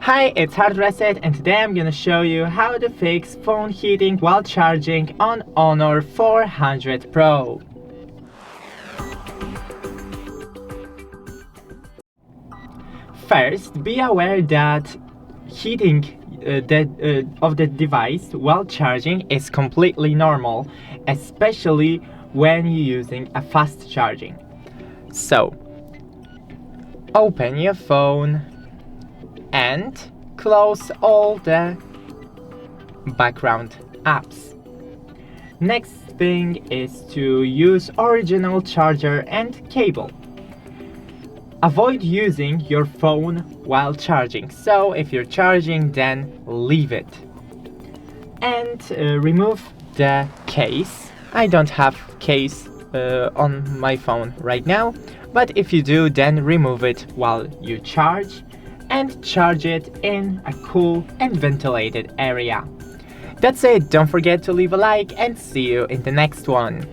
Hi, it's HardReset, and today I'm gonna show you how to fix phone heating while charging on Honor 400 Pro. First, be aware that heating of the device while charging is completely normal, especially when you're using a fast charging. So, open your phone and close all the background apps. Next thing is to use original charger and cable. Avoid using your phone while charging, so if you're charging, then leave it. And remove the case. I don't have case on my phone right now, but if you do, then remove it while you charge and charge it in a cool and ventilated area. That's it, don't forget to leave a like and see you in the next one.